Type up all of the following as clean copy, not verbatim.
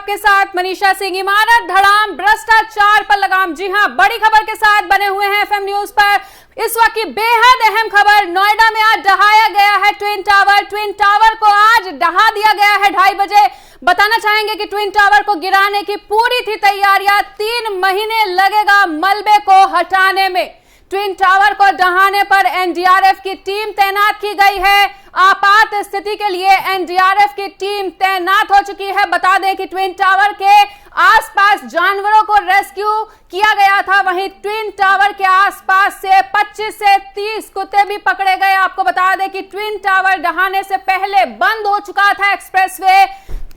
आपके साथ मनीषा सिंह। इमारत धड़ाम, भ्रष्टाचार पर लगाम। जी हां, बड़ी खबर के साथ बने हुए हैं एफएम न्यूज पर। इस वक्त की बेहद अहम खबर, नोएडा में आज ढहाया गया है ट्विन टावर। ट्विन टावर को आज ढहा दिया गया है 2:30 बजे। बताना चाहेंगे कि ट्विन टावर को गिराने की पूरी थी तैयारियां। 3 महीने लगेगा मलबे को हटाने में। ट्विन टावर को ढहाने पर एनडीआरएफ की टीम तैनात की गई है। आपात स्थिति के लिए एनडीआरएफ की टीम तैनात हो चुकी है। बता दें कि ट्विन टावर के आसपास जानवरों को रेस्क्यू किया गया था। वहीं ट्विन टावर के आसपास से 25 से 30 कुत्ते भी पकड़े गए। आपको बता दें कि ट्विन टावर ढहाने से पहले बंद हो चुका था एक्सप्रेसवे।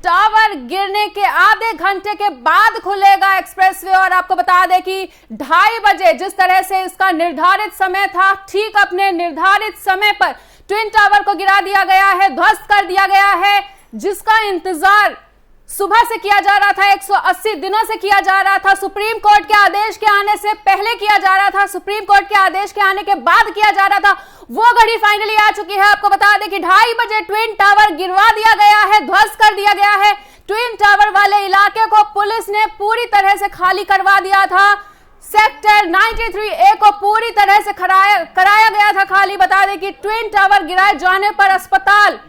टावर गिरने के आधे घंटे के बाद खुलेगा एक्सप्रेसवे। और आपको बता दें कि 2:30 बजे जिस तरह से इसका निर्धारित समय था, ठीक अपने निर्धारित समय पर ट्विन टावर को गिरा दिया गया है, ध्वस्त कर दिया गया है, जिसका इंतजार सुबह से किया जा रहा था, 180 दिनों से किया जा रहा था। सुप्रीम कोर्ट के आदेश के आने से पहले किया जा रहा था, सुप्रीम कोर्ट के आदेश के आने के बाद किया जा रहा था। वो घड़ी फाइनली आ चुकी है। आपको बता दें कि 2:30 बजे ट्विन टावर गिरवा दिया गया है, ध्वस्त कर दिया गया है। ट्विन टावर वाले इलाके को पुलिस ने पूरी तरह से खाली करवा दिया था। सेक्टर 93A को पूरी तरह से कराया गया था खाली। बता दें कि ट्विन टावर गिराए जाने पर अस्पताल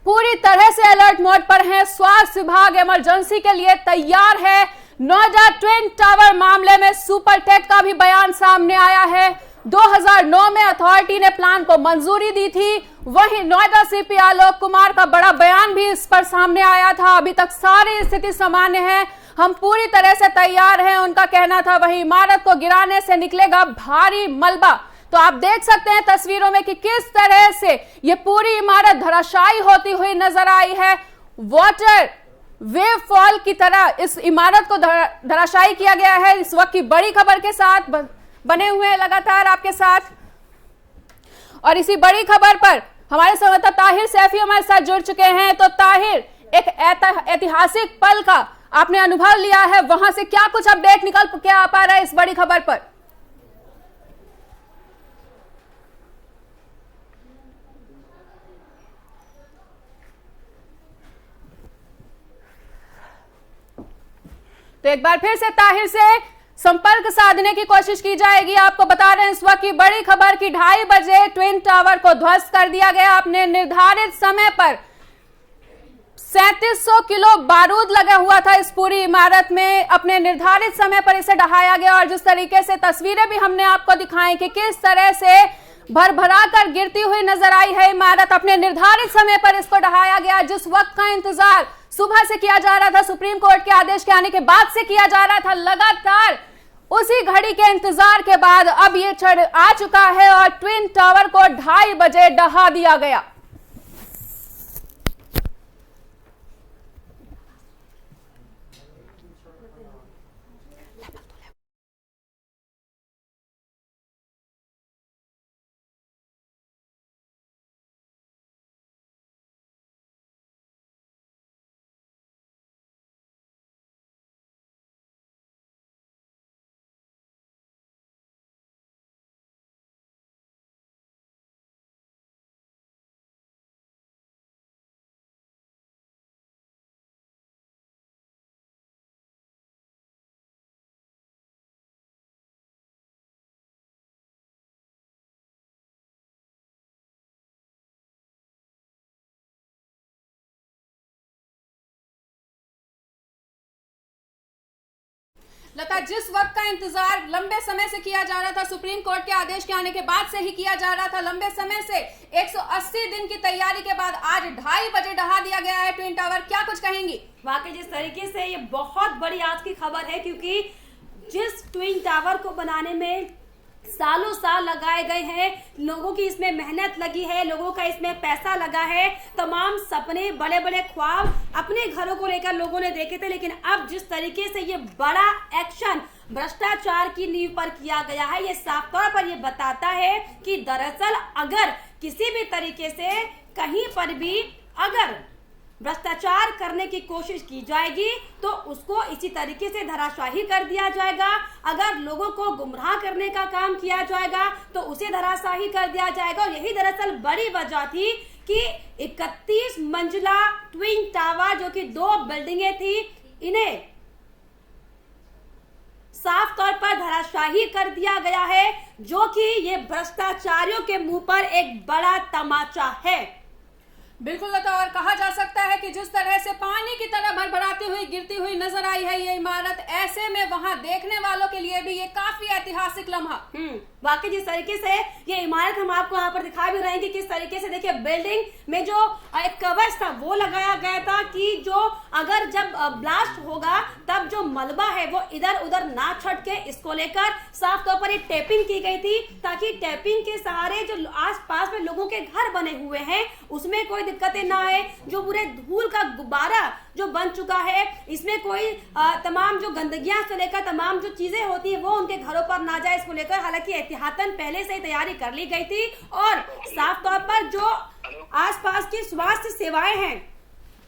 पूरी तरह से अलर्ट मोड पर है। स्वास्थ्य विभाग इमरजेंसी के लिए तैयार है। नोएडा ट्विन टावर मामले में सुपरटेक का भी बयान सामने आया है। 2009 में अथॉरिटी ने प्लान को मंजूरी दी थी। वहीं नोएडा सीपी आलोक कुमार का बड़ा बयान भी इस पर सामने आया था। अभी तक सारी स्थिति सामान्य है, हम पूरी तरह से तैयार हैं, उनका कहना था। वहीं इमारत को गिराने से निकलेगा भारी मलबा। तो आप देख सकते हैं तस्वीरों में कि किस तरह से ये पूरी इमारत धराशायी होती हुई नजर आई है। वाटर वेव फॉल की तरह इस इमारत को धराशायी किया गया है। इस वक्त की बड़ी खबर के साथ बने हुए हैं लगातार आपके साथ। और इसी बड़ी खबर पर हमारे संवाददाता ताहिर सैफी हमारे साथ जुड़ चुके हैं। तो ताहिर, एक ऐतिहासिक पल का आपने अनुभव लिया है, वहां से क्या कुछ अपडेट निकल के आ पा रहा है इस बड़ी खबर पर? तो एक बार फिर से ताहिर से संपर्क साधने की कोशिश की जाएगी। आपको बता रहे हैं इस वक्त की बड़ी खबर की 2:30 बजे ट्विन टावर को ध्वस्त कर दिया गया। अपने निर्धारित समय पर 3700 किलो बारूद लगा हुआ था इस पूरी इमारत में। अपने निर्धारित समय पर इसे ढहाया गया। और जिस तरीके से तस्वीरें भी हमने आपको दिखाई कि किस तरह से भरभरा कर गिरती हुई नजर आई है इमारत, अपने निर्धारित समय पर इसको ढहाया गया। जिस वक्त का इंतजार सुबह से किया जा रहा था, सुप्रीम कोर्ट के आदेश के आने के बाद से किया जा रहा था, लगातार उसी घड़ी के इंतजार के बाद अब ये क्षण आ चुका है और ट्विन टावर को 2:30 बजे ढहा दिया गया। लता, जिस वक्त का इंतजार लंबे समय से किया जा रहा था, सुप्रीम कोर्ट के आदेश के आने के बाद से ही किया जा रहा था, लंबे समय से 180 दिन की तैयारी के बाद आज 2:30 बजे ढहा दिया गया है ट्विन टावर। क्या कुछ कहेंगी? वाकई जिस तरीके से ये बहुत बड़ी आज की खबर है, क्योंकि जिस ट्विन टावर को बनाने में सालों साल लगाए गए हैं, लोगों की इसमें मेहनत लगी है, लोगों का इसमें पैसा लगा है, तमाम सपने, बड़े बड़े ख्वाब अपने घरों को लेकर लोगों ने देखे थे। लेकिन अब जिस तरीके से ये बड़ा एक्शन भ्रष्टाचार की नींव पर किया गया है, ये साफ तौर पर ये बताता है कि दरअसल अगर किसी भी तरीके से कहीं पर भी अगर भ्रष्टाचार करने की कोशिश की जाएगी तो उसको इसी तरीके से धराशाही कर दिया जाएगा। अगर लोगों को गुमराह करने का काम किया जाएगा तो उसे धराशाही कर दिया जाएगा। और यही दरअसल बड़ी वजह थी कि 31 मंजिला ट्विन टावर जो कि 2 बिल्डिंगें थी, इन्हें साफ तौर पर धराशाही कर दिया गया है, जो कि ये भ्रष्टाचारियों के मुंह पर एक बड़ा तमाचा है। बिल्कुल लता, और कहा जा सकता है कि जिस तरह से पानी की तरह भरभराती हुई गिरती हुई नजर आई है ये इमारत, ऐसे में वहां देखने वालों के लिए भी ये काफी ऐतिहासिक लम्हा। वाकई जिस तरीके से ये इमारत हम आपको यहाँ पर दिखा भी रहे हैं कि किस तरीके से देखिए बिल्डिंग में जो एक कवच था वो लगाया गया था कि जो अगर जब ब्लास्ट होगा तब जो मलबा है वो इधर उधर ना छटके, इसको लेकर साफ तौर पर ये टेपिंग की गई थी ताकि टेपिंग के सहारे जो आसपास में लोगों के घर बने हुए हैं उसमें कोई दिक्कतें ना आए। जो पूरे धूल का गुब्बारा जो बन चुका है इसमें कोई तमाम जो गंदगियां से लेकर तमाम जो चीजें होती है वो उनके घरों पर ना जाए, इसको लेकर हालांकि एहतियातन पहले से ही तैयारी कर ली गई थी। और साफ तौर पर जो आसपास की स्वास्थ्य सेवाएं हैं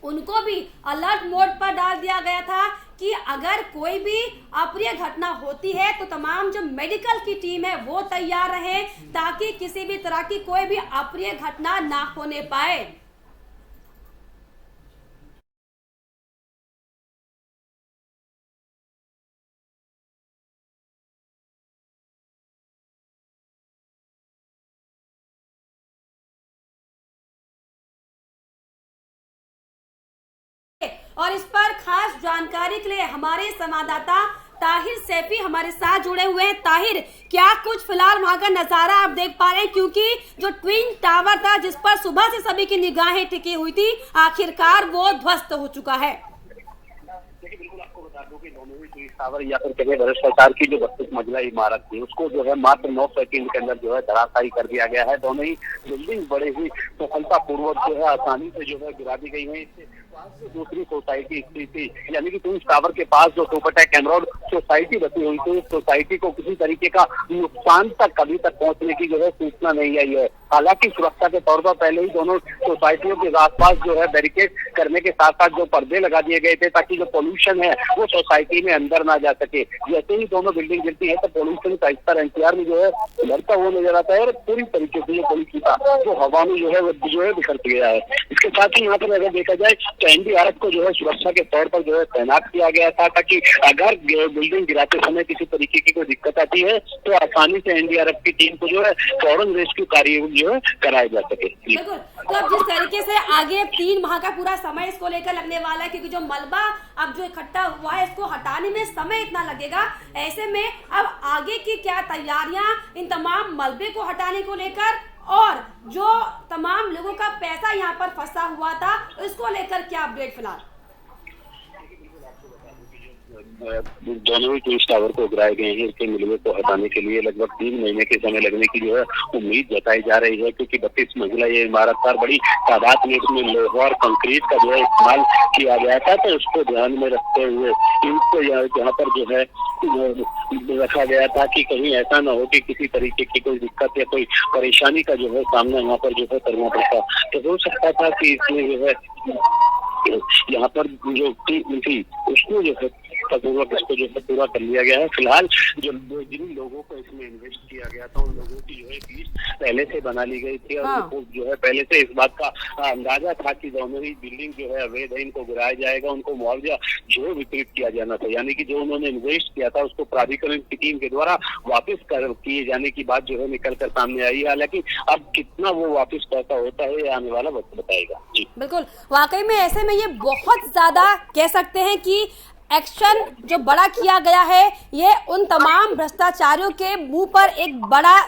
उनको भी अलर्ट मोड पर डाल दिया गया था कि अगर कोई भी अप्रिय घटना होती है तो तमाम जो मेडिकल की टीम है वो तैयार रहे ताकि किसी भी तरह की कोई भी अप्रिय घटना ना होने पाए। और इस पर खास जानकारी के लिए हमारे संवाददाता ताहिर सैफी हमारे साथ जुड़े हुए हैं। ताहिर, क्या कुछ फिलहाल वहां का नजारा आप देख पा रहे हैं, क्योंकि जो ट्विन टावर था जिस पर सुबह से सभी की निगाहें टिकी हुई थी आखिरकार वो ध्वस्त हो चुका है। बिल्कुल आपको बता दूं कि दोनों ही ट्विन टावर या फिर कहे भ्रष्टाचार की जो 32 मंजिला इमारत थी उसको जो है मात्र 9 सेकंड के अंदर जो है धराशायी कर दिया गया है। दोनों ही बिल्डिंग बड़े ही सफलता पूर्वक जो है आसानी से जो है गिरा दी गई है। इससे दूसरी सोसाइटी थी यानी कि ट्विन टावर के पास जो सुपरटेक एमरोड सोसाइटी बसी हुई थी, उस सोसाइटी को किसी तरीके का नुकसान तक अभी तक पहुंचने की जो है सूचना नहीं आई है। हालांकि सुरक्षा के तौर पर पहले ही दोनों सोसाइटियों के आसपास जो है बैरिकेड करने के साथ साथ जो पर्दे लगा दिए गए थे ताकि जो पोल्यूशन है वो सोसाइटी में अंदर ना जा सके। जैसे ही दोनों बिल्डिंग गिरती है तो पोल्यूशन का स्तर एनसीआर में जो है बढ़ता हुआ नजर आता है और पूरी तरीके से ये पोल्यूशन का जो हवा में जो है बिखर गया है। इसके साथ ही यहाँ पर अगर देखा जाए तो एनडीआरएफ को जो है सुरक्षा के तौर पर जो है तैनात किया गया था ताकि अगर बिल्डिंग गिराते समय किसी तरीके की कोई दिक्कत आती है तो आसानी से एनडीआरएफ की टीम को जो है फौरन रेस्क्यू कार्य जो है कराया जा सके। बिल्कुल, तो अब जिस तरीके से आगे 3 माह का पूरा समय इसको लेकर लगने वाला है, क्योंकि जो मलबा अब जो इकट्ठा हुआ है इसको हटाने में समय इतना लगेगा, ऐसे में अब आगे की क्या तैयारियां इन तमाम मलबे को हटाने को लेकर और जो तमाम लोगों का पैसा यहाँ पर फंसा हुआ था इसको लेकर क्या अपडेट फिलहाल? दोनों ही ट्विन टावर को गिराए गए हैं। इसके मलबे को हटाने के लिए लगभग 3 महीने के समय लगने की जो है उम्मीद जताई जा रही है, क्योंकि 32 मंजिला ये इमारत पर बड़ी तादाद में इसमें लोहा और कंक्रीट का जो है इस्तेमाल किया गया था। तो उसको ध्यान में रखते हुए इनको यहाँ पर जो है रखा गया था कि कहीं ऐसा न हो कि किसी तरीके की कोई दिक्कत या कोई परेशानी का जो है सामना यहाँ पर जो है करना पड़ता। तो हो सकता था कि इसमें जो है यहाँ पर जो टीम थी उसको जो है पूर्वक इसको जो है पूरा कर लिया गया है। फिलहाल जो जिन लोगों को इसमें इन्वेस्ट किया गया था उन लोगों की जो है फीस पहले से बना ली गई थी और उनको जो है पहले से इस बात का अंदाजा था कि दोनों ही बिल्डिंग जो है अवैध है, इनको गिराया जाएगा, उनको मुआवजा जो वितरित किया जाना था, यानी कि जो उन्होंने इन्वेस्ट किया था उसको प्राधिकरण की टीम के द्वारा वापस किए जाने की बात जो है निकल कर सामने आई है। हालांकि अब कितना वो वापस पैसा होता है आने वाला वक्त बताएगा। जी बिल्कुल, वाकई में ऐसे में ये बहुत ज्यादा कह सकते हैं कि एक्शन जो बड़ा किया गया है ये उन तमाम भ्रष्टाचारियों के मुंह पर एक बड़ा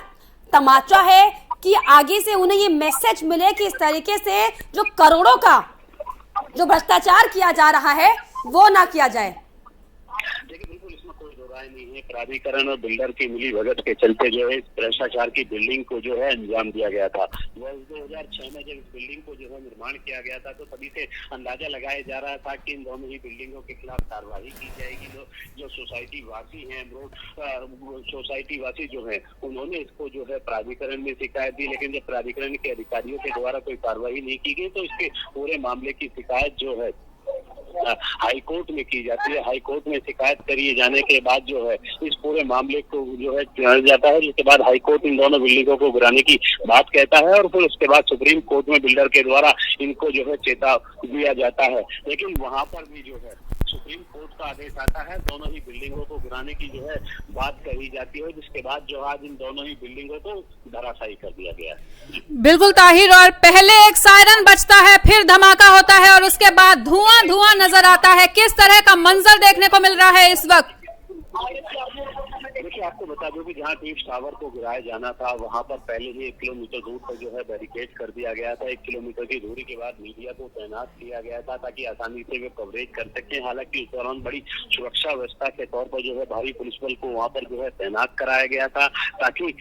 तमाचा है कि आगे से उन्हें ये मैसेज मिले कि इस तरीके से जो करोड़ों का जो भ्रष्टाचार किया जा रहा है वो ना किया जाए। नहीं है, प्राधिकरण और बिल्डर की मिली भगत के चलते जो है भ्रष्टाचार की बिल्डिंग को जो है अंजाम दिया गया था। 2006 में जब इस बिल्डिंग को जो है निर्माण किया गया था तो तभी से अंदाजा लगाया जा रहा था कि इन दोनों ही बिल्डिंगों के खिलाफ कार्रवाई की जाएगी। जो सोसाइटी वासी हैं, सोसाइटी वासी जो है उन्होंने इसको जो है प्राधिकरण में शिकायत दी, लेकिन जब प्राधिकरण के अधिकारियों के द्वारा कोई कार्रवाई नहीं की गई तो इसके पूरे मामले की शिकायत जो है हाई कोर्ट में की जाती है। हाई कोर्ट में शिकायत करिए जाने के बाद जो है इस पूरे मामले को जो है चुना जाता है, जिसके बाद हाई कोर्ट इन दोनों बिल्डिंगों को गिराने की बात कहता है और फिर उसके बाद सुप्रीम कोर्ट में बिल्डर के द्वारा इनको जो है चेता दिया जाता है। लेकिन वहां पर भी जो है सुप्रीम कोर्ट का आदेश आता है, दोनों ही बिल्डिंगों को गिराने की जो है बात कही जाती है, जिसके बाद जो आज इन दोनों ही बिल्डिंगों को धराशायी कर दिया गया है। बिल्कुल ताहिर, और पहले एक सायरन बजता है, फिर धमाका होता है और उसके बाद धुआं धुआं नजर आता है। किस तरह का मंजर देखने को मिल रहा है इस वक्त? देखिए, आपको बता दूं कि जहां ट्विन टावर को गिराया जाना था, वहां पर पहले ही 1 किलोमीटर दूर पर जो है बैरिकेड कर दिया गया था। 1 किलोमीटर की दूरी के बाद मीडिया को तैनात किया गया था ताकि आसानी से वे कवरेज कर सकें। हालांकि उस दौरान बड़ी सुरक्षा व्यवस्था के तौर पर जो है भारी पुलिस बल को वहां पर जो है तैनात कराया गया था, ताकि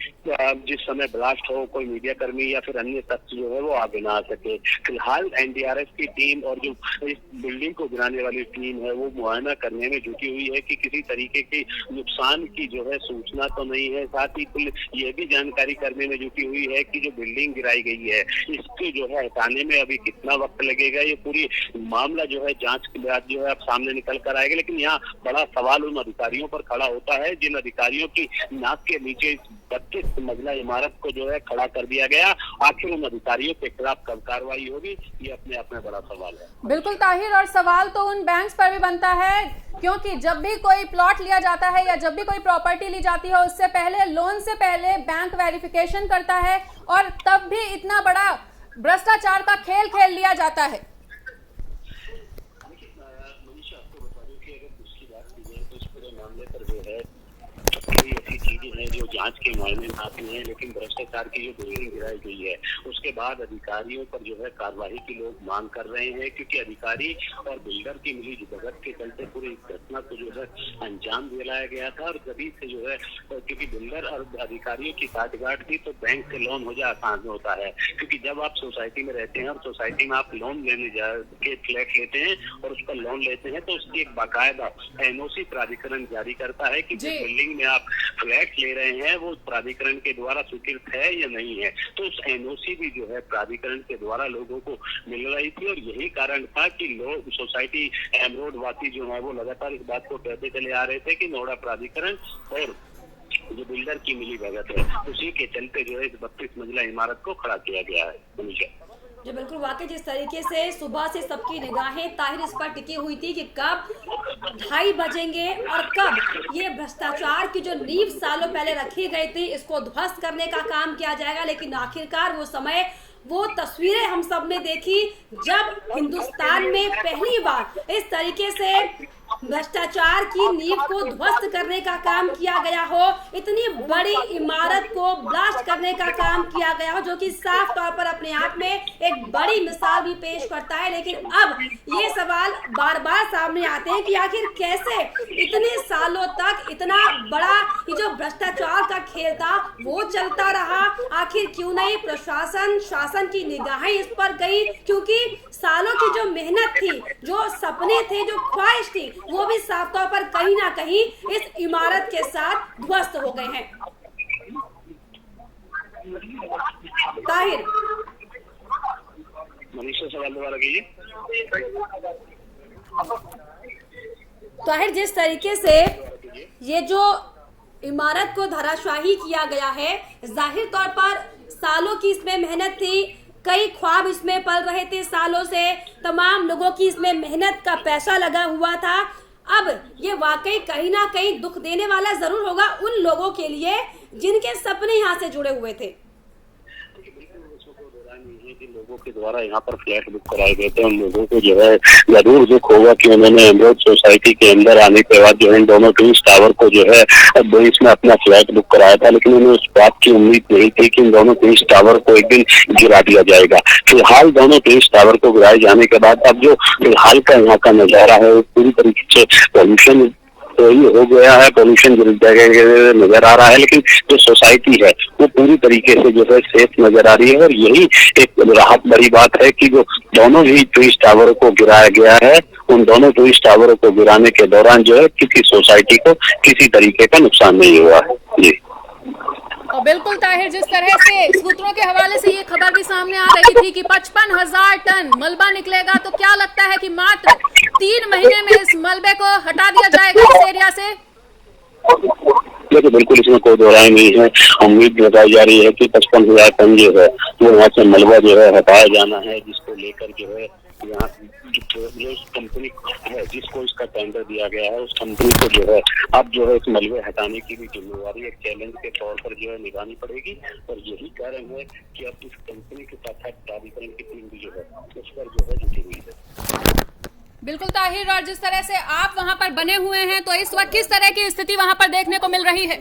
जिस समय ब्लास्ट हो कोई मीडिया कर्मी या फिर अन्य तत्व जो है वो आगे ना आ सके। फिलहाल एनडीआरएफ की टीम और जो इस बिल्डिंग को गिराने वाली टीम है वो मुआयना करने में जुटी हुई है कि किसी तरीके की नुकसान की जो है सूचना तो नहीं है। साथ ही पुलिस ये भी जानकारी करने में जुटी हुई है कि जो बिल्डिंग गिराई गई है इसको जो है हटाने में अभी कितना वक्त लगेगा, ये पूरी मामला जो है जांच के बाद जो है अब सामने निकल कर आएगा। लेकिन यहाँ बड़ा सवाल उन अधिकारियों पर खड़ा होता है जिन अधिकारियों की नाक के नीचे 32 मंजिला इमारत को जो है खड़ा कर दिया गया। आखिर उन अधिकारियों के खिलाफ कब कार्रवाई होगी, ये अपने आप में बड़ा सवाल है। बिल्कुल ताहिर, और सवाल तो उन बैंक्स पर भी बनता है, क्योंकि जब भी कोई प्लॉट लिया जाता है या जब भी कोई प्रॉपर्टी ली जाती है, उससे पहले लोन से पहले बैंक वेरिफिकेशन करता है, और तब भी इतना बड़ा भ्रष्टाचार का खेल खेल लिया जाता है। मनीषा, आपको बता दूं कि अगर उसकी बात की जाए तो इस पूरे मामले पर जो है कई ऐसी चीजें हैं जो जांच के मायने में आती हैं, लेकिन भ्रष्टाचार की जो बिल्डिंग गिराई गई है उसके बाद अधिकारियों पर जो है कार्रवाई की लोग मांग कर रहे हैं, क्योंकि अधिकारी और बिल्डर की मिली भगत के चलते पूरी घटना को जो है अंजाम दिलाया गया था। और जभी से जो है क्योंकि बिल्डर और अधिकारियों की साठगांठ थी तो बैंक से लोन हो जाए आसान होता है, क्योंकि जब आप सोसाइटी में रहते हैं और सोसाइटी में आप लोन लेने के फ्लैट लेते हैं और उस पर लोन लेते हैं तो उसकी एक बाकायदा एनओसी प्राधिकरण जारी करता है कि बिल्डिंग में आप फ्लैट ले रहे हैं वो प्राधिकरण के द्वारा स्वीकृत है या नहीं है। तो उस एनओसी भी जो है प्राधिकरण के द्वारा लोगों को मिल रही थी, और यही कारण था कि लोग सोसाइटी एमरोड वासी जो है वो लगातार इस बात को कहते चले आ रहे थे कि नोएडा प्राधिकरण और जो बिल्डर की मिली भगत है उसी के चलते जो है 32 मंजिला इमारत को खड़ा किया गया है। जो बिल्कुल वाकई जिस तरीके से सुबह से सबकी निगाहें ताहिर इस पर टिकी हुई थी कि कब 2:30 बजेंगे और कब ये भ्रष्टाचार की जो नींव सालों पहले रखी गई थी इसको ध्वस्त करने का काम किया जाएगा। लेकिन आखिरकार वो समय, वो तस्वीरें हम सब ने देखी जब हिंदुस्तान में पहली बार इस तरीके से भ्रष्टाचार की नींव को ध्वस्त करने का काम किया गया हो, इतनी बड़ी इमारत को ब्लास्ट करने का काम किया गया हो, जो कि साफ तौर पर अपने आप में एक बड़ी मिसाल भी पेश करता है। लेकिन अब ये सवाल बार बार सामने आते हैं कि आखिर कैसे इतने सालों तक इतना बड़ा ये जो भ्रष्टाचार का खेल था वो चलता रहा। आखिर क्यों नहीं प्रशासन, शासन की निगाहें इस पर गई, क्योंकि सालों की जो मेहनत थी, जो सपने थे, जो ख्वाहिश थी, वो भी साफ तौर पर कहीं ना कहीं इस इमारत के साथ ध्वस्त हो गए हैं। ताहिर, मनीषा सवाल दोबारा कीजिए। ताहिर, जिस तरीके से ये जो इमारत को धराशायी किया गया है, जाहिर तौर पर सालों की इसमें मेहनत थी, कई ख्वाब इसमें पल रहे थे सालों से, तमाम लोगों की इसमें मेहनत का पैसा लगा हुआ था। अब ये वाकई कहीं ना कहीं दुख देने वाला जरूर होगा उन लोगों के लिए जिनके सपने यहाँ से जुड़े हुए थे। लोगों के द्वारा यहाँ पर फ्लैट बुक कराए गए थे, उन लोगों को जो है जरूर दुख होगा कि उन्होंने एमरोड सोसाइटी के अंदर आने के बाद जो है दोनों ट्विन टावर को जो है इसमें अपना फ्लैट बुक कराया था, लेकिन उन्हें उस बात की उम्मीद नहीं थी कि इन दोनों ट्विन टावर को एक दिन गिरा दिया जाएगा। फिलहाल दोनों ट्विन टावर को गिराए जाने के बाद अब जो फिलहाल का यहाँ का नजारा है वो पूरी तरीके से पॉल्यूशन तो ये हो गया है, पॉल्यूशन नजर आ रहा है, लेकिन जो सोसाइटी है वो पूरी तरीके से जो है सेफ नजर आ रही है। और यही एक राहत बड़ी बात है कि जो दोनों ही ट्विन टावरों को गिराया गया है, उन दोनों ट्विन टावरों को गिराने के दौरान जो है किसी सोसाइटी को किसी तरीके का नुकसान नहीं हुआ है। जी और बिल्कुल ताहिर, जिस तरह से सूत्रों के हवाले से ये खबर भी सामने आ रही थी कि 55,000 टन मलबा निकलेगा, तो क्या लगता है कि मात्र 3 महीने में इस मलबे को हटा दिया जाएगा इस एरिया से? ये तो बिल्कुल इसमें कोई दो राय नहीं है। उम्मीद लगाई जा रही है कि 55,000 टन जो है वो यहाँ से मलबा जो है हटाया जाना है, जिसको लेकर जो है यहाँ जो कंपनी है जिसको इसका टेंडर दिया गया है उस कंपनी को जो है अब जो है इस मलबे हटाने की भी जिम्मेवारी एक चैलेंज के तौर पर जो है निभानी पड़ेगी। और यही कारण है कि अब इस कंपनी के साथ प्राधिकरण की टीम भी जो है उस पर जो है जुटी हुई है। बिल्कुल ताहिर, और जिस तरह से आप वहां पर बने हुए हैं तो इस वक्त किस तरह की स्थिति वहां पर देखने को मिल रही है?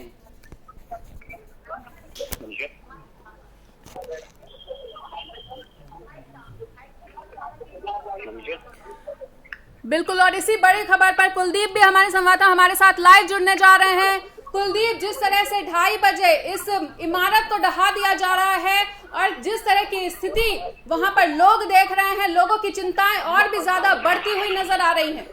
बिल्कुल, और इसी बड़ी खबर पर कुलदीप भी हमारे संवाददाता हमारे साथ लाइव जुड़ने जा रहे हैं। कुलदीप, जिस तरह से 2:30 बजे इस इमारत को ढहा दिया जा रहा है और जिस तरह की स्थिति वहां पर लोग देख रहे हैं, लोगों की चिंताएं और भी ज्यादा बढ़ती हुई नजर आ रही हैं।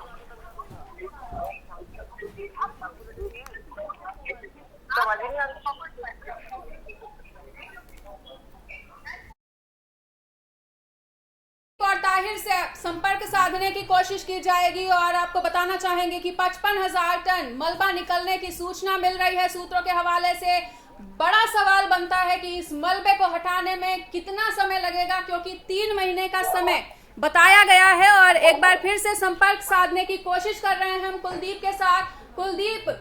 और ताहिर से संपर्क साधने की कोशिश की जाएगी और आपको बताना चाहेंगे कि 55,000 टन मलबा निकलने की सूचना मिल रही है सूत्रों के हवाले से। बड़ा सवाल बनता है कि इस मलबे को हटाने में कितना समय लगेगा, क्योंकि 3 महीने का समय बताया गया है। और एक बार फिर से संपर्क साधने की कोशिश कर रहे हैं हम कुलदीप के साथ। कुलदीप,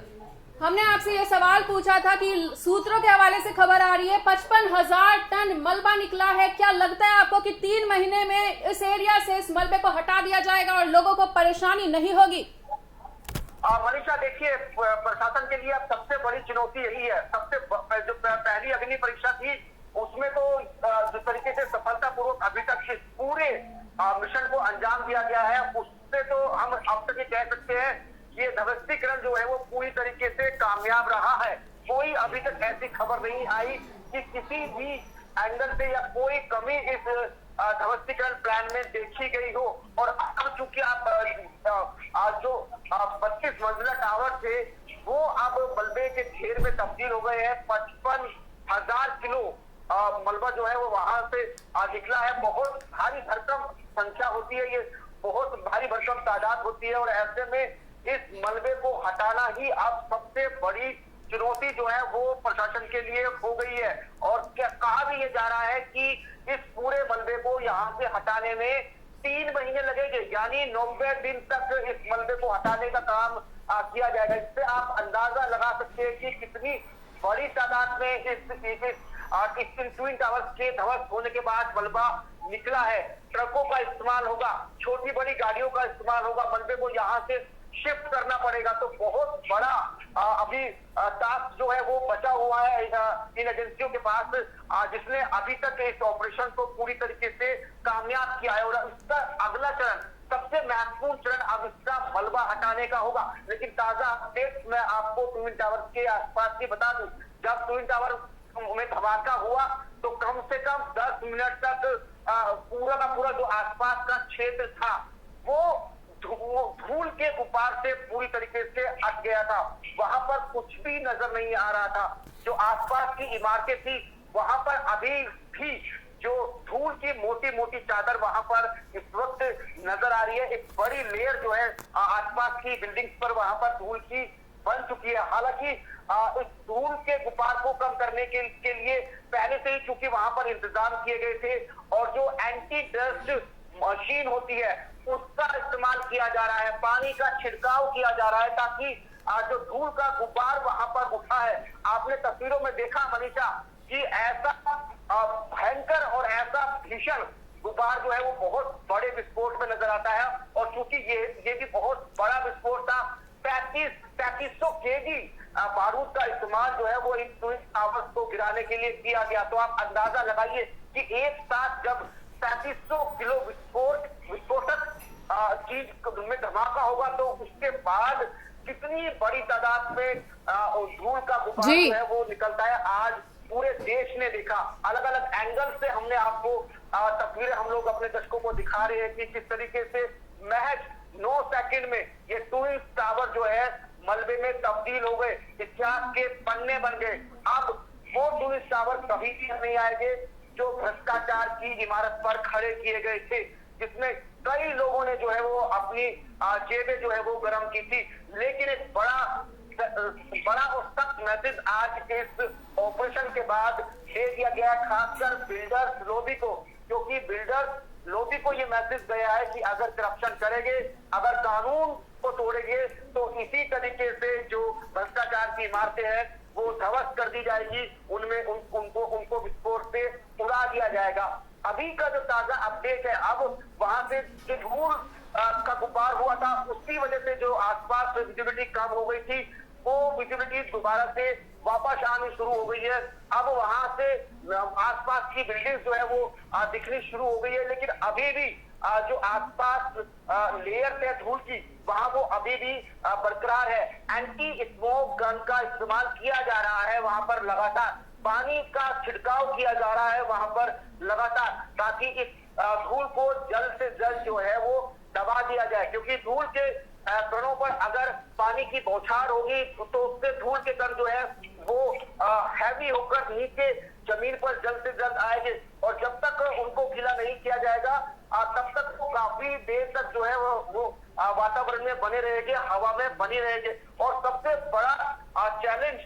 हमने आपसे ये सवाल पूछा था कि सूत्रों के हवाले से खबर आ रही है 55,000 टन मलबा निकला है। क्या लगता है आपको कि 3 महीने में इस एरिया से इस मलबे को हटा दिया जाएगा और लोगों को परेशानी नहीं होगी? मनीषा, देखिए, प्रशासन के लिए अब सबसे बड़ी चुनौती यही है। सबसे जो पहली अग्नि परीक्षा थी उसमें तो जिस तरीके से सफलतापूर्वक अभी तक इस पूरे मिशन को अंजाम दिया गया है, उससे तो हम अब तक ये कह सकते हैं ये ध्वस्तीकरण जो है वो पूरी तरीके से कामयाब रहा है। कोई अभी तक ऐसी खबर नहीं आई कि किसी भी एंगल से या कोई कमी इस ध्वस्तीकरण प्लान में देखी गई हो। और अब चूंकि आप जो 32 मंजिला टावर थे वो अब मलबे के ढेर में तब्दील हो गए हैं। 55,000 किलो मलबा जो है वो वहां से निकला है। बहुत भारी भरकम संख्या होती है, ये बहुत भारी भरकम तादाद होती है और ऐसे में इस मलबे को हटाना ही अब सबसे बड़ी चुनौती जो है वो प्रशासन के लिए हो गई है। और क्या कहा भी ये जा रहा है कि इस पूरे मलबे को यहाँ से हटाने में 3 महीने लगेंगे, यानी 90 दिन तक इस मलबे को हटाने का काम किया जाएगा। इससे आप अंदाजा लगा सकते हैं कि कितनी बड़ी तादाद में इस ट्विन टावर्स के ध्वस्त होने के बाद मलबा निकला है। ट्रकों का इस्तेमाल होगा, छोटी बड़ी गाड़ियों का इस्तेमाल होगा, मलबे को यहाँ से शिफ्ट करना पड़ेगा। तो बहुत बड़ा अभी टास्क जो है वो बचा हुआ है इन एजेंसियों के पास, जिसने अभी तक इस ऑपरेशन को पूरी तरीके से कामयाब किया है। और इसका अगला चरण, सबसे महत्वपूर्ण चरण अब इसका मलबा हटाने का होगा। लेकिन ताजा अपडेट मैं आपको ट्विन टावर के आसपास की बता दूं, जब ट्विन टावर में धमाका हुआ तो कम से कम 10 मिनट तक पूरा का पूरा जो आसपास का क्षेत्र था वो धूल के गुब्बार से पूरी तरीके से अट गया था। वहां पर कुछ भी नजर नहीं आ रहा था। जो आसपास की इमारतें थी वहां पर अभी भी जो धूल की मोटी मोटी चादर वहां पर इस वक्त नजर आ रही है। एक बड़ी लेयर जो है आसपास की बिल्डिंग्स पर वहां पर धूल की बन चुकी है। हालांकि इस धूल के गुब्बार को कम करने के लिए पहले से ही चूंकि वहां पर इंतजाम किए गए थे और जो एंटी डस्ट मशीन होती है उसका इस्तेमाल किया जा रहा है, पानी का छिड़काव किया जा रहा है ताकि जो धूल का गुब्बार वहां पर उठा है। आपने तस्वीरों में देखा मनीषा कि ऐसा भयंकर और ऐसा भीषण गुब्बार जो है वो बहुत बड़े विस्फोट में नजर आता है। और चूंकि ये भी बहुत बड़ा विस्फोट था, 3500 केजी बारूद का इस्तेमाल जो है वो इन ट्विन टावर्स को गिराने के लिए किया गया। तो आप अंदाजा लगाइए कि एक साथ जब 3500 किलो विस्फोटक चीज में धमाका होगा तो उसके बाद कितनी बड़ी तादाद में धूल का गुब्बार जो है वो निकलता है। आज पूरे देश ने देखा, अलग अलग एंगल से हमने आपको तस्वीरें हम लोग अपने दर्शकों को दिखा रहे हैं कि किस तरीके से महज 9 सेकंड में ये ट्विन टावर जो है मलबे में तब्दील हो गए, इतिहास के पन्ने बन गए। अब वो ट्विन टावर कभी भी नहीं आएंगे जो भ्रष्टाचार की इमारत पर खड़े किए गए थे, जिसमें कई लोगों ने जो है वो अपनी जेबें जो है वो गर्म की थी। लेकिन एक बड़ा और सख्त मैसेज आज इस ऑपरेशन के बाद दे दिया गया, खासकर बिल्डर्स लॉबी को, क्योंकि बिल्डर्स लोधी को ये मैसेज गया है कि अगर करप्शन करेंगे, अगर कानून को तोड़ेंगे तो इसी तरीके से जो भ्रष्टाचार की इमारतें हैं वो ध्वस्त कर दी जाएगी, उनमें उनको विस्फोट से उड़ा दिया जाएगा। अभी का जो ताजा अपडेट है, अब वहां से जो धूल का गुब्बार हुआ था उसकी वजह से जो आसपास विजिबिलिटी कम हो गई थी वो विजिबिलिटी दोबारा से वापस आनी शुरू हो गई है। अब वहां से आसपास की बिल्डिंग जो है वो दिखनी शुरू हो गई है, लेकिन अभी भी जो आसपास लेयर है धूल की वहां वो अभी भी बरकरार है। एंटी स्मोक गन का इस्तेमाल किया जा रहा है वहां पर लगातार, पानी का छिड़काव किया जा रहा है वहां पर लगातार, ताकि इस धूल को जल्द से जल्द जो है वो दबा दिया जाए, क्योंकि धूल के कणों पर अगर पानी की बौछार होगी तो उससे धूल के कण जो है वो हैवी होकर नीचे जमीन पर जल्द से जल्द आएंगे, और जब तक उनको गीला नहीं किया जाएगा तब तक वो काफी देर तक जो है वो वातावरण में बने रहेंगे, हवा में बनी रहेंगे। और सबसे बड़ा चैलेंज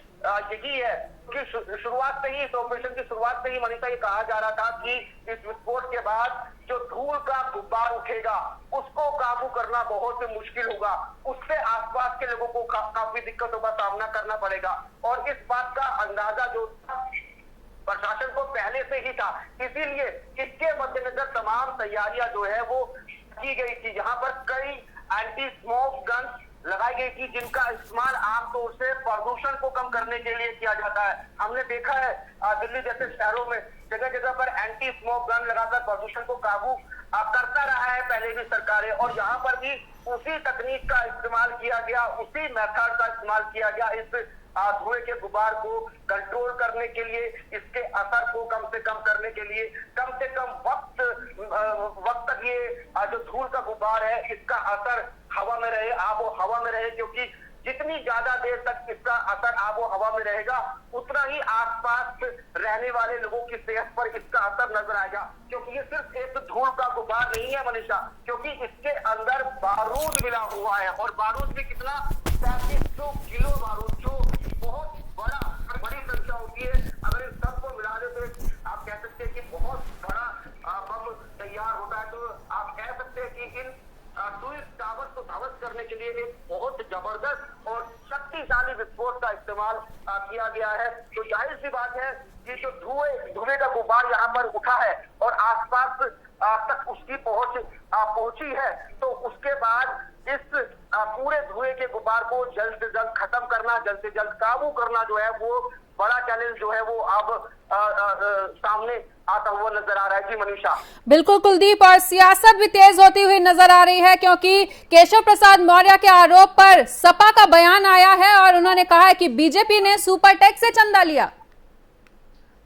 यही है कि शुरुआत से ही, इस ऑपरेशन की शुरुआत से ही मनीषा ये कहा जा रहा था कि इस विस्फोट के बाद जो धूल का गुब्बार उठेगा उसको काबू करना बहुत ही मुश्किल होगा, उससे आसपास के लोगों को काफी दिक्कतों का सामना करना पड़ेगा। और इस बात का अंदाजा जो प्रशासन को पहले से ही था, इसीलिए इसके मद्देनजर तमाम तैयारियां जो है वो की गई थी। यहाँ पर कई एंटी स्मोक गन लगाई गई थी जिनका इस्तेमाल आमतौर से प्रदूषण को कम करने के लिए किया जाता है। हमने देखा है दिल्ली जैसे शहरों में जगह जगह पर एंटी स्मोक गन लगाकर प्रदूषण को काबू करता रहा है पहले भी सरकारें, और यहाँ पर भी उसी तकनीक का इस्तेमाल किया गया, उसी मेथड का इस्तेमाल किया गया इस धुएं के गुब्बार को कंट्रोल करने के लिए, इसके असर को कम से कम करने के लिए, कम से कम वक्त तक ये जो धूल का गुब्बार है इसका असर हवा में रहे, आबो हवा में रहे, क्योंकि जितनी ज्यादा देर तक इसका असर आबो हवा में रहेगा उतना ही आसपास रहने वाले लोगों की सेहत पर इसका असर नजर आएगा। क्योंकि ये सिर्फ एक धूल का गुब्बार नहीं है मनीषा, क्योंकि इसके अंदर बारूद मिला हुआ है, और बारूद भी कितना 3500 किलो बारूद, जो बहुत बड़ी संख्या होती है। अगर इन सबको मिला दे तो आप कह सकते हैं कि बहुत बड़ा बम तैयार होता है। तो आप कह सकते हैं कि इन ट्विन टावर को ध्वस्त करने के लिए एक बहुत जबरदस्त और शक्तिशाली विस्फोट का इस्तेमाल किया गया है। तो जाहिर सी बात है कि जो धुएं का गुब्बार यहाँ पर उठा है और आसपास तक उसकी पहुंची है, तो उसके बाद इस पूरे धुएं के गुब्बार को जल्द से जल्द खत्म करना, जल्द से जल्द काबू करना जो है वो बड़ा चैलेंज जो है वो अब सामने आता हुआ नजर आ रहा है। जी मनीषा, बिल्कुल कुलदीप, और सियासत भी तेज होती हुई नजर आ रही है, क्योंकि केशव प्रसाद मौर्य के आरोप पर सपा का बयान आया है और उन्होंने कहा है कि बीजेपी ने सुपर टैक्स से चंदा लिया।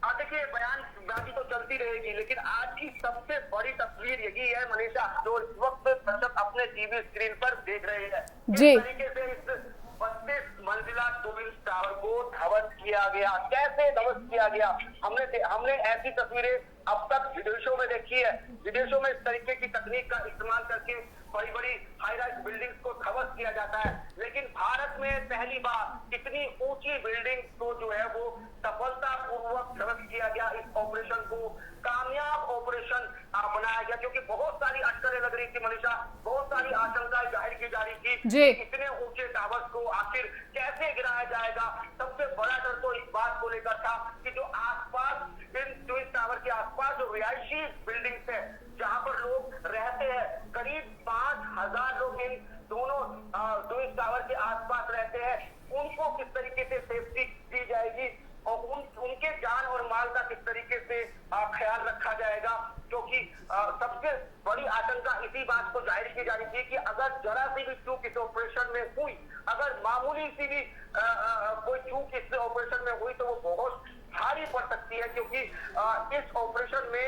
देखिए बयानबाजी तो चलती रहेगी, लेकिन आज की सबसे बड़ी तस्वीर यही है मनीषा, जो इस वक्त दर्शक अपने टीवी स्क्रीन पर देख रहे हैं। जी, तरीके से इस 32 मंजिला ट्विन टावर को ध्वस्त किया गया, कैसे ध्वस्त किया गया, हमने ऐसी तस्वीरें अब तक विदेशों में देखी है। विदेशों में इस तरीके की तकनीक का इस्तेमाल करके बड़ी बड़ी हाई राइज बिल्डिंग्स को ध्वस्त किया जाता है, लेकिन भारत में पहली बार इतनी ऊंची बिल्डिंग को जो है वो सफलतापूर्वक ध्वस्त किया गया। इस ऑपरेशन को कामयाब ऑपरेशन बनाया गया, क्योंकि बहुत सारी अटकलें लग रही थी मनीषा, बहुत सारी आशंकाएं जाहिर की जा रही थी इतने ऊंचे टावर्स को आखिर कैसे गिराया जाएगा। सबसे बड़ा डर तो इस बात को लेकर था कि जो आसपास इन ट्विन टावर के आसपास जो रिहायशी बिल्डिंग्स है जहां पर लोग रहते हैं, करीब 5000 लोग इन दोनों ट्विन टावर के आसपास रहते हैं, उनको किस तरीके से सेफ्टी दी जाएगी और उनके जान और माल का किस तरीके से ख्याल रखा जाएगा। क्योंकि सबसे बड़ी आशंका इसी बात को जाहिर की जा रही थी कि अगर जरा सी भी चूक इस ऑपरेशन में हुई, अगर मामूली सी भी कोई चूक इस ऑपरेशन में हुई तो वो बहुत भारी पड़ सकती है, क्योंकि इस ऑपरेशन में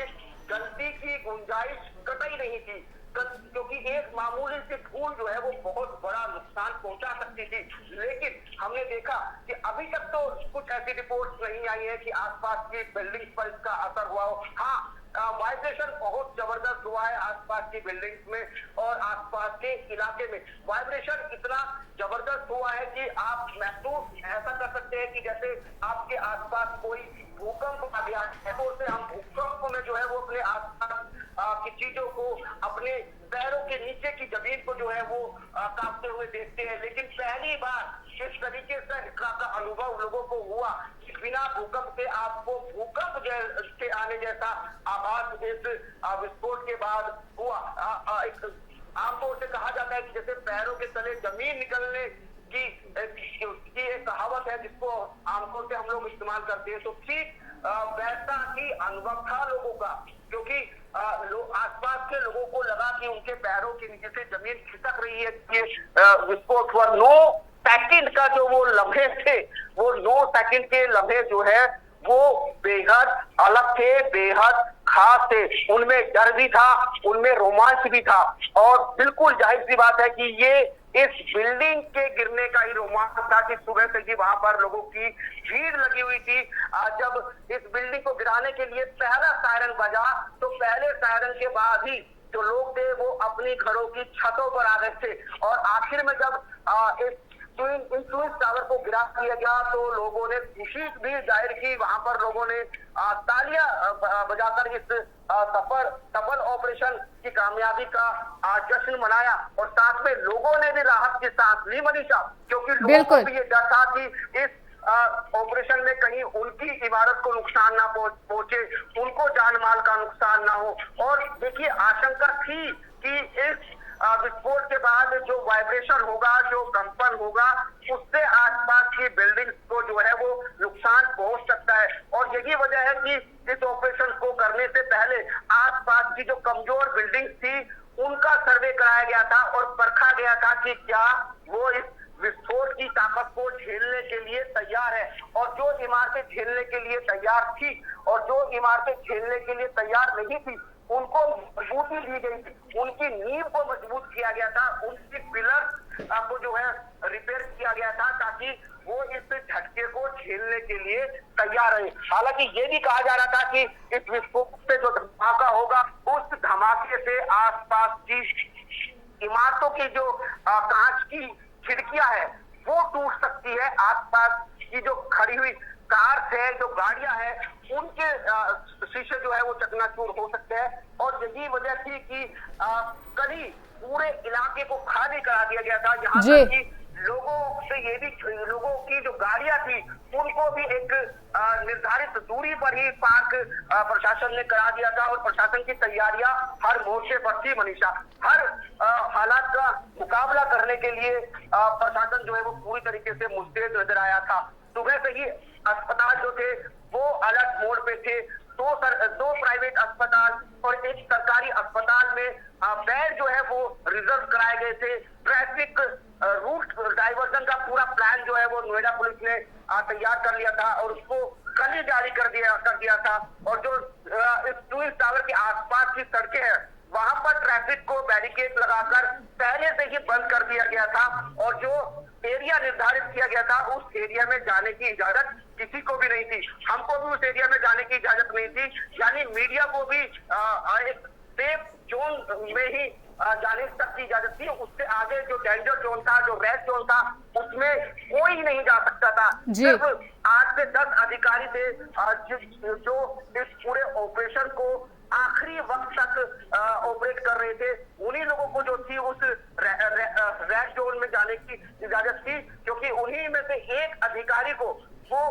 गलती की गुंजाइश कतई नहीं थी, क्योंकि एक मामूली सी भूल जो है वो बहुत बड़ा नुकसान पहुंचा सकती थी। लेकिन हमने देखा कि अभी तक तो कुछ ऐसी रिपोर्ट्स नहीं आई है कि आसपास की बिल्डिंग्स पर इसका असर हुआ हो। हाँ, वाइब्रेशन बहुत जबरदस्त हुआ है आसपास की बिल्डिंग्स में और आसपास के इलाके में। वाइब्रेशन इतना जबरदस्त हुआ है कि आप महसूस ऐसा कर सकते हैं कि जैसे आपके आसपास कोई भूकंप आ गया है। तो उसे हम भूकंप में जो है वो अपने आसपास की चीजों को है वो कांपते हुए देखते हैं। लेकिन पहली बार इस तरीके से का अनुभव लोगों को हुआ कि बिना भूकंप से आपको भूकंप से आने जैसा आभास इस विस्फोट के बाद हुआ। आमतौर से कहा जाता है कि जैसे पैरों के तले जमीन निकलने की एक कहावत है जिसको आमतौर से हम लोग इस्तेमाल करते हैं, तो ठीक वैसा ही अनुभव था लोगों का, क्योंकि आसपास के लोगों को लगा कि उनके पैरों के नीचे से जमीन खिसक रही है। ये विस्फोट हुआ 9 सेकंड का जो वो लम्हे थे, वो 9 सेकंड के लम्हे जो है वो बेहद अलग थे, बेहद खास थे। उनमें डर भी था, उनमें रोमांच भी था, और बिल्कुल जाहिर सी बात है कि ये इस बिल्डिंग के गिरने का ही रोमांच था कि सुबह से ही वहां पर लोगों की भीड़ लगी हुई थी। जब इस बिल्डिंग को गिराने के लिए पहला सायरन बजा तो पहले सायरन के बाद ही जो लोग थे वो अपनी घरों की छतों पर आ गए थे, और आखिर में जब इस ट्विन टावर को गिरा दिया गया तो लोगों ने खुशी भी जाहिर की। वहां पर लोगों ने तालियां बजाकर इस सफल ऑपरेशन की कामयाबी का जश्न मनाया, और साथ में लोगों ने भी राहत की सांस ली मनीषा, क्योंकि लोगों को भी ये डर था कि इस ऑपरेशन में कहीं उनकी इमारत को नुकसान ना पहुंचे, उनको जान माल का नुकसान ना हो। और देखिए, आशंका थी कि इस विस्फोट के बाद जो वाइब्रेशन होगा, जो कंपन होगा, उससे आसपास की बिल्डिंग्स को जो है वो नुकसान पहुंच सकता है। और यही वजह है कि इस ऑपरेशन को करने से पहले आसपास की जो कमजोर बिल्डिंग्स थी उनका सर्वे कराया गया था और परखा गया था कि क्या वो इस विस्फोट की ताकत को झेलने के लिए तैयार है। और जो इमारतें झेलने के लिए तैयार थी और जो इमारतें झेलने के लिए तैयार नहीं थी उनको मजबूती दी गई थी, उनकी नींव को मजबूत किया गया था, उनकी पिलर को जो है रिपेयर किया गया था ताकि वो इस झटके को झेलने के लिए तैयार रहे। हालांकि ये भी कहा जा रहा था कि इस विस्फोट से जो धमाका होगा उस धमाके से आसपास की इमारतों की जो कांच की खिड़कियां है वो टूट सकती है, आसपास की जो खड़ी हुई कार है, जो गाड़ियां हैं, उनके शीशे जो है वो चकनाचूर हो सकते हैं। और यही वजह थी कि कल ही पूरे इलाके को खाली करा दिया गया था, यहाँ तक कि लोगों से ये भी, लोगों की जो गाड़ियां थी उनको भी एक निर्धारित दूरी पर ही पार्क प्रशासन ने करा दिया था। और प्रशासन की तैयारियां हर मोर्चे पर थी मनीषा, हर हालात का मुकाबला करने के लिए प्रशासन जो है वो पूरी तरीके से मुस्तैद नजर आया था। सुबह से ही अस्पताल जो थे वो अलर्ट मोड पे थे। दो प्राइवेट अस्पताल और एक सरकारी अस्पताल में बेड जो है वो रिजर्व कराए गए थे। ट्रैफिक रूट डाइवर्जन का पूरा प्लान जो है वो नोएडा पुलिस ने तैयार कर लिया था और उसको कल ही जारी कर दिया था। और जो इस ट्विन टावर के आसपास की सड़कें हैं वहां पर ट्रैफिक को बैरिकेड लगाकर पहले से ही बंद कर दिया गया था, और जो एरिया निर्धारित किया गया था उस एरिया में जाने की इजाजत किसी को भी नहीं थी। हमको भी उस एरिया में जाने की इजाजत नहीं थी, यानी मीडिया को भी एक सेफ जोन में ही जाने तक की इजाजत थी। उससे आगे जो डेंजर जोन था, जो रेड जोन था, उसमें कोई नहीं जा सकता था। सिर्फ 8 से 10 अधिकारी थे जो इस पूरे ऑपरेशन को आखिरी वक्त तक ऑपरेट कर रहे थे। उन्हीं लोगों को जो थी उस रेड जोन में जाने की इजाजत थी, क्योंकि उन्हीं में से एक अधिकारी को वो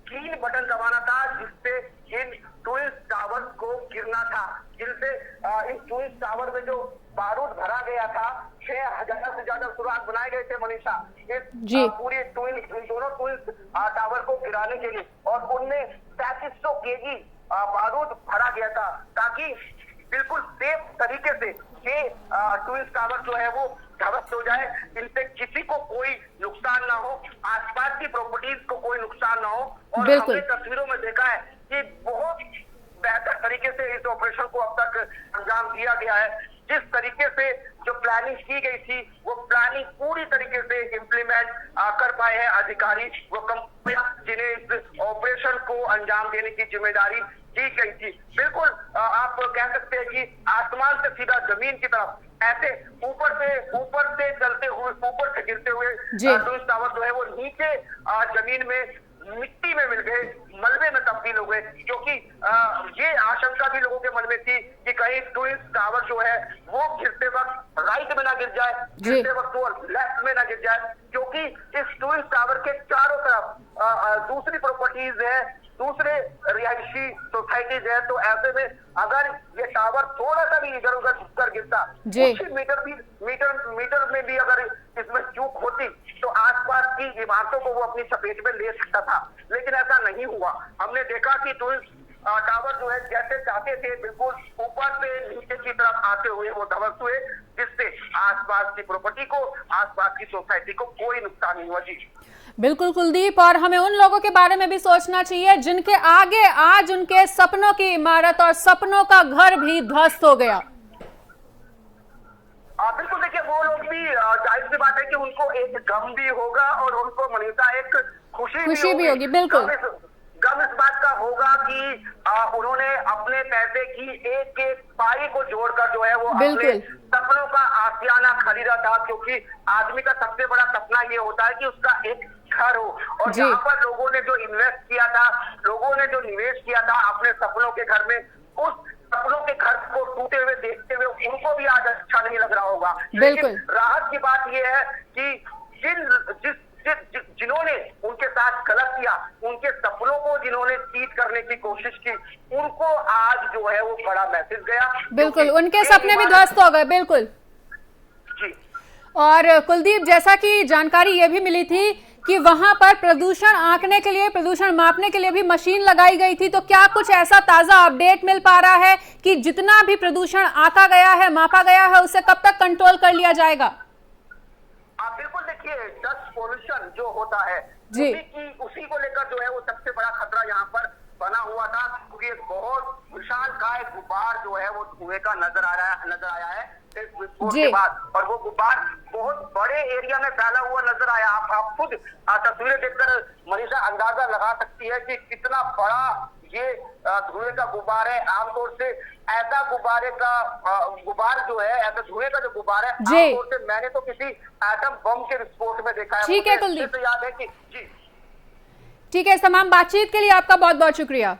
3 बटन दबाना था जिससे इन ट्विन टावर्स को गिरना था, जिनसे इन ट्विन टावर में जो बारूद भरा गया था 6000 से ज्यादा सुराग बनाए गए थे मनीषा इस पूरी दोनों ट्विन टावर को गिराने के लिए, और उनमें 3500 केजी बारूद भरा गया था ताकि बिल्कुल सेफ तरीके से ये ट्विन टावर जो है वो ध्वस्त हो जाए, इनसे किसी को कोई नुकसान ना हो, आसपास की प्रॉपर्टीज को कोई नुकसान ना हो। और हमने तस्वीरों में देखा है कि बहुत बेहतर तरीके से इस ऑपरेशन को अब तक अंजाम दिया गया है। जिस तरीके से जो प्लानिंग की गई थी वो प्लानिंग पूरी तरीके से इम्प्लीमेंट कर पाए हैं अधिकारी, वो कंपनियां जिन्हें इस ऑपरेशन को अंजाम देने की जिम्मेदारी दी गई थी। बिल्कुल आप कह सकते हैं कि आसमान से सीधा जमीन की तरफ ऐसे ऊपर से चलते हुए, ऊपर से गिरते हुए ट्विन टावर जो है वो नीचे जमीन में मिट्टी में मिल गए, मलबे में तब्दील हो गए, क्योंकि ये आशंका भी लोगों के मन में थी कि कहीं ट्विन टावर जो है वो गिरते वक्त राइट में ना गिर जाए, गिरते दूसरी प्रॉपर्टीज है, दूसरे रिहायशी सोसाइटीज है। तो ऐसे में अगर ये टावर थोड़ा सा भी इधर उधर झुककर गिरता, कुछ मीटर में भी अगर इसमें चूक होती तो आसपास की इमारतों को वो अपनी चपेट में ले सकता था, लेकिन ऐसा नहीं हुआ। हमने देखा कि ट्विन टावर जो है जैसे चाहते थे बिल्कुल ऊपर से नीचे की तरफ आते हुए वो ध्वस्त हुए, जिससे आसपास की प्रॉपर्टी को, आसपास की सोसाइटी को कोई नुकसान नहीं हुआ। जी बिल्कुल कुलदीप, और हमें उन लोगों के बारे में भी सोचना चाहिए जिनके आगे आज उनके सपनों की इमारत और सपनों का घर भी ध्वस्त हो गया। बिल्कुल, देखिए वो लोग भी जाहिर सी बात है कि उनको एक गम भी होगा और उनको मनीषा एक खुशी भी होगी। बिल्कुल, गम इस बात का होगा कि उन्होंने अपने पैसे की एक एक पाई को जोड़कर जो है वो अपने सपनों का आशियाना खरीदा था, क्योंकि आदमी का सबसे बड़ा सपना ये होता है कि उसका एक घर हो। और यहाँ पर लोगों ने जो इन्वेस्ट किया था, लोगों ने जो निवेश किया था अपने सपनों के घर में, उस सपनों के घर को टूटे हुए देखते हुए उनको भी आज अच्छा नहीं लग रहा होगा। लेकिन राहत की बात यह है कि जिन्होंने उनके साथ गलत किया, उनके सपनों को जिन्होंने चीट करने की कोशिश की, उनको आज जो है वो बड़ा मैसेज गया। बिल्कुल, उनके सपने भी ध्वस्त हो गए। बिल्कुल जी। और कुलदीप, जैसा कि जानकारी ये भी मिली थी कि वहां पर प्रदूषण आंकने के लिए, प्रदूषण मापने के लिए भी मशीन लगाई गई थी, तो क्या कुछ ऐसा ताजा अपडेट मिल पा रहा है कि जितना भी प्रदूषण आंका गया है, मापा गया है, उसे कब तक कंट्रोल कर लिया जाएगा? बिल्कुल, देखिए डस्ट पोल्यूशन जो होता है जी, उसी को लेकर जो है वो सबसे बड़ा खतरा यहाँ पर बना हुआ था, क्योंकि एक बहुत विशालकाय गुब्बार जो है वो धुएं का नजर आया है इस विस्फोट के बाद, और वो गुब्बार बहुत बड़े एरिया में फैला हुआ नजर आया। आप खुद तस्वीरें देखकर मनीषा अंदाजा लगा सकती है कि कितना बड़ा ये धुएं का गुब्बार है। आमतौर से ऐसा गुब्बार जो है, ऐसा धुएं का जो गुब्बार है, आमतौर से मैंने तो किसी एटम बम के विस्फोट में देखा है। ठीक है कुलदीप, तो याद है कि जी ठीक है। इस तमाम बातचीत के लिए आपका बहुत बहुत शुक्रिया।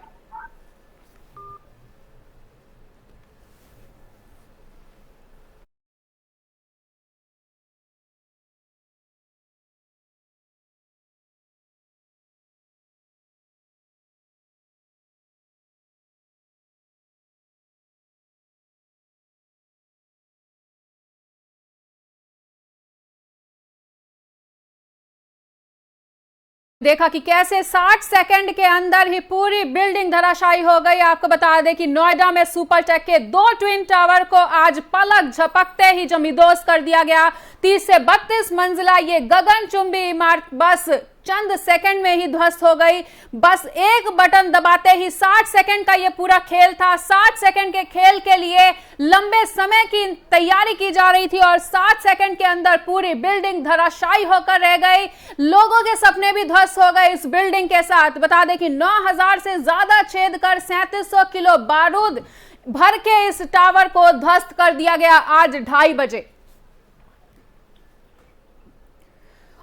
देखा कि कैसे 60 सेकंड के अंदर ही पूरी बिल्डिंग धराशायी हो गई। आपको बता दें कि नोएडा में सुपरटेक के 2 ट्विन टावर को आज पलक झपकते ही जमींदोज कर दिया गया। 30 से 32 मंजिला ये गगनचुंबी इमारत बस चंद सेकंड में ही ध्वस्त हो गई। बस एक बटन दबाते ही 60 सेकंड का ये पूरा खेल था। 60 सेकंड के खेल के लिए लंबे समय की तैयारी की जा रही थी और 60 सेकंड के अंदर पूरी बिल्डिंग धराशायी होकर रह गई। लोगों के सपने भी ध्वस्त हो गए इस बिल्डिंग के साथ। बता दें कि 9000 से ज्यादा छेद कर 3700 किलो बारूद भर के इस टावर को ध्वस्त कर दिया गया आज 2:30 बजे।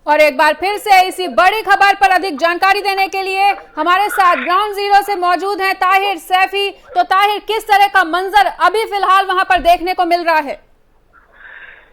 और एक बार फिर से इसी बड़ी खबर पर अधिक जानकारी देने के लिए हमारे साथ ग्राउंड जीरो से मौजूद हैं ताहिर सैफी। तो ताहिर, किस तरह का मंजर अभी फिलहाल वहां पर देखने को मिल रहा है?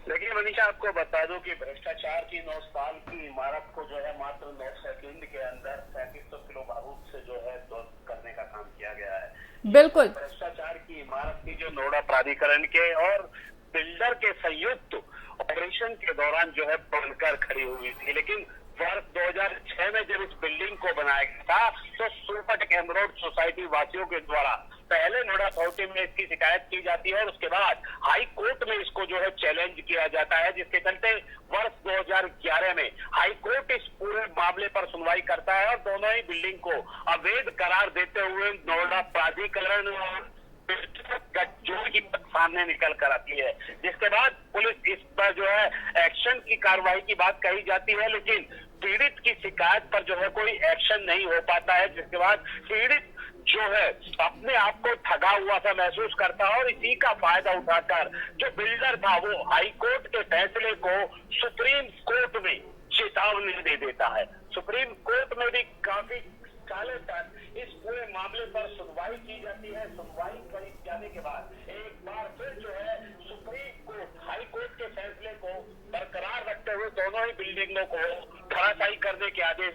देखिए मनीषा, आपको बता दूं कि भ्रष्टाचार की 9 साल की इमारत को जो है मात्र 9 सेकंड के अंदर 3700 किलो बारूद से जो है ध्वस्त करने का काम किया गया है। बिल्कुल, भ्रष्टाचार की इमारत की जो नोएडा प्राधिकरण के और बिल्डर के संयुक्त ऑपरेशन के दौरान जो है बनकर खड़ी हुई थी, लेकिन वर्ष 2006 में जब इस बिल्डिंग को बनाया गया था तो सुपरटेक एमरोड सोसाइटी वासियों के द्वारा पहले नोएडा अथॉरिटी में इसकी शिकायत की जाती है और उसके बाद हाई कोर्ट में इसको जो है चैलेंज किया जाता है, जिसके चलते वर्ष 2011 में हाई कोर्ट इस पूरे मामले पर सुनवाई करता है और दोनों ही बिल्डिंग को अवैध करार देते हुए नोएडा प्राधिकरण और गठजोड़ की सामने निकल कर आती है, जिसके बाद पुलिस इस पर जो है एक्शन की कार्रवाई की बात कही जाती है, लेकिन पीड़ित की शिकायत पर जो है कोई एक्शन नहीं हो पाता है, जिसके बाद पीड़ित जो है अपने आप को ठगा हुआ सा महसूस करता है और इसी का फायदा उठाकर जो बिल्डर था वो हाई कोर्ट के फैसले को सुप्रीम कोर्ट में चेतावनी दे देता है। सुप्रीम कोर्ट में भी काफी सालों तक इस पूरे मामले पर सुनवाई की जाती है। सुनवाई करी जाने के बाद एक बार फिर जो है सुप्रीम कोर्ट हाई कोर्ट के फैसले को बरकरार रखते हुए दोनों ही बिल्डिंगों को धराशायी करने के आदेश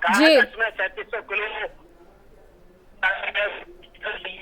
जी। में 3700 किलो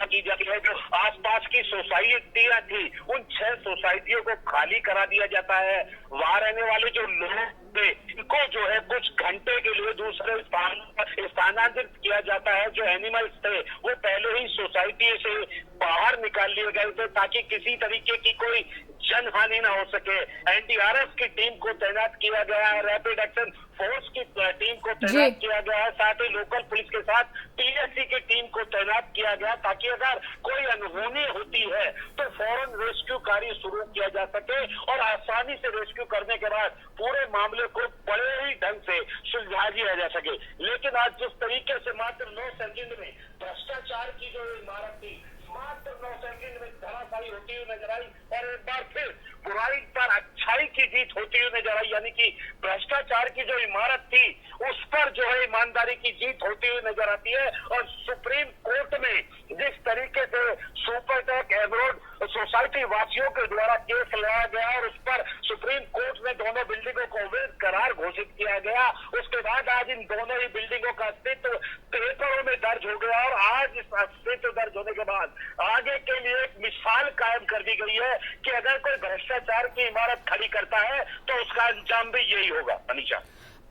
की जाती है। जो आसपास की सोसाइटियां थी, उन 6 सोसाइटियों को खाली करा दिया जाता है। वहां रहने वाले जो लोग थे, इनको जो है कुछ घंटे के लिए दूसरे स्थान पर स्थानांतरित किया जाता है। जो एनिमल्स थे वो पहले ही सोसाइटी से बाहर निकाल लिए गए थे ताकि किसी तरीके की कोई जनहानि ना हो सके। एनडीआरएफ की टीम को तैनात किया गया है, रैपिड एक्शन फोर्स की टीम को तैनात किया गया है, साथ ही लोकल पुलिस के साथ पीएससी की टीम को तैनात किया गया ताकि अगर कोई अनहोनी होती है तो फौरन रेस्क्यू कार्य शुरू किया जा सके और आसानी से रेस्क्यू करने के बाद पूरे मामले को बड़े ही ढंग से सुलझा दिया जा सके। लेकिन आज जिस तरीके से मात्र 9 सेकंड में भ्रष्टाचार की जो इमारत थी, मात्र 9 सेकंड में धराशायी होती हुई नजर आई और एक बार फिर बुराई पर अच्छाई की जीत होती हुई नजर आई। यानी कि भ्रष्टाचार की जो इमारत थी उस पर जो है ईमानदारी की जीत होती हुई नजर आती है। और सुप्रीम कोर्ट में जिस तरीके से सुपरटेक एब्रोड सोसाइटी वासियों के द्वारा केस लगाया गया और उस पर सुप्रीम कोर्ट में दोनों बिल्डिंगों को अवैध करार घोषित किया गया, उसके बाद आज इन दोनों ही बिल्डिंगों का अस्तित्व पेपरों में दर्ज हो गया और आज इस अस्तित्व दर्ज होने के बाद आगे के लिए एक मिसाल कायम कर दी गई है कि अगर कोई भ्रष्टाचार की इमारत खड़ी करता है तो उसका अंजाम भी यही होगा। अनीशा,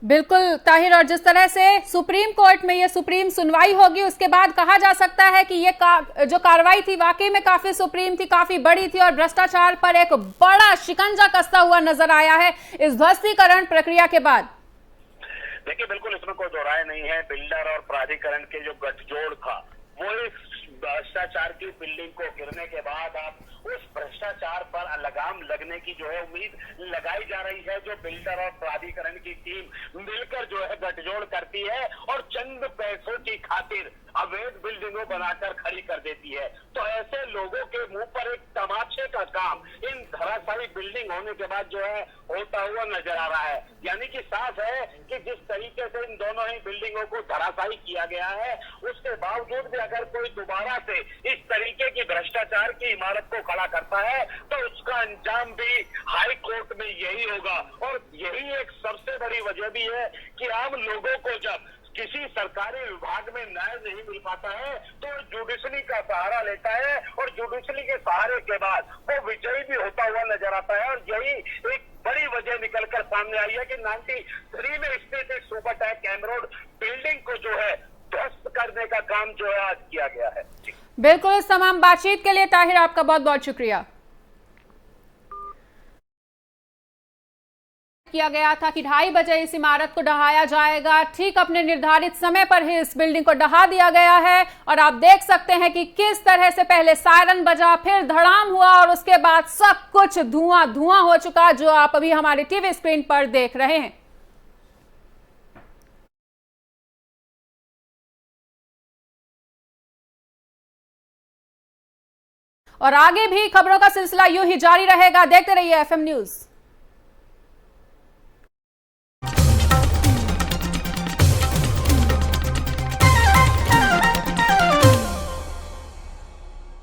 बिल्कुल ताहिर, और जिस तरह से सुप्रीम कोर्ट में ये सुप्रीम सुनवाई होगी उसके बाद कहा जा सकता है कि ये जो कार्रवाई थी वाकई में काफी सुप्रीम थी, काफी बड़ी थी और भ्रष्टाचार पर एक बड़ा शिकंजा कसता हुआ नजर आया है इस ध्वस्तीकरण प्रक्रिया के बाद। देखिए, बिल्कुल इसमें कोई दो राय नहीं है। बिल्डर और प्राधिकरण के जो गठजोड़ था वो इस भ्रष्टाचार की बिल्डिंग को गिरने के बाद आप उस भ्रष्टाचार पर लगाम लगने की जो है उम्मीद लगाई जा रही है। जो बिल्डर और प्राधिकरण की टीम मिलकर जो है गठजोड़ करती है और चंद पैसों की खातिर अवैध बिल्डिंगों बनाकर खड़ी कर देती है, तो ऐसे लोगों के मुंह पर एक तमाचे का काम इन धराशायी बिल्डिंग होने के बाद जो है होता हुआ नजर आ रहा है। यानी कि साफ है कि जिस तरीके से इन दोनों ही बिल्डिंगों को धराशायी किया गया है, उसके बावजूद भी अगर कोई दोबारा से इस तरीके की भ्रष्टाचार की इमारत को खड़ा करता है तो उसका अंजाम भी हाई कोर्ट में यही होगा। और यही एक सबसे बड़ी वजह भी है कि आम लोगों को जब किसी सरकारी विभाग में न्याय नहीं मिल पाता है तो जुडिशरी का सहारा लेता है और जुडिशरी के सहारे के बाद वो विजयी भी होता हुआ नजर आता है। और यही एक बड़ी वजह निकलकर सामने आई है कि 93 में स्थित एक सुपरटेक एब्रोड बिल्डिंग को जो है ध्वस्त करने का काम जो है आज किया गया है। बिल्कुल, इस तमाम बातचीत के लिए ताहिर आपका बहुत बहुत शुक्रिया। किया गया था कि 2:30 बजे इस इमारत को ढहाया जाएगा, ठीक अपने निर्धारित समय पर ही इस बिल्डिंग को ढहा दिया गया है और आप देख सकते हैं कि किस तरह से पहले सायरन बजा, फिर धड़ाम हुआ और उसके बाद सब कुछ धुआं धुआं हो चुका, जो आप अभी हमारे टीवी स्क्रीन पर देख रहे हैं। और आगे भी खबरों का सिलसिला यूं ही जारी रहेगा। देखते रहिए FM न्यूज।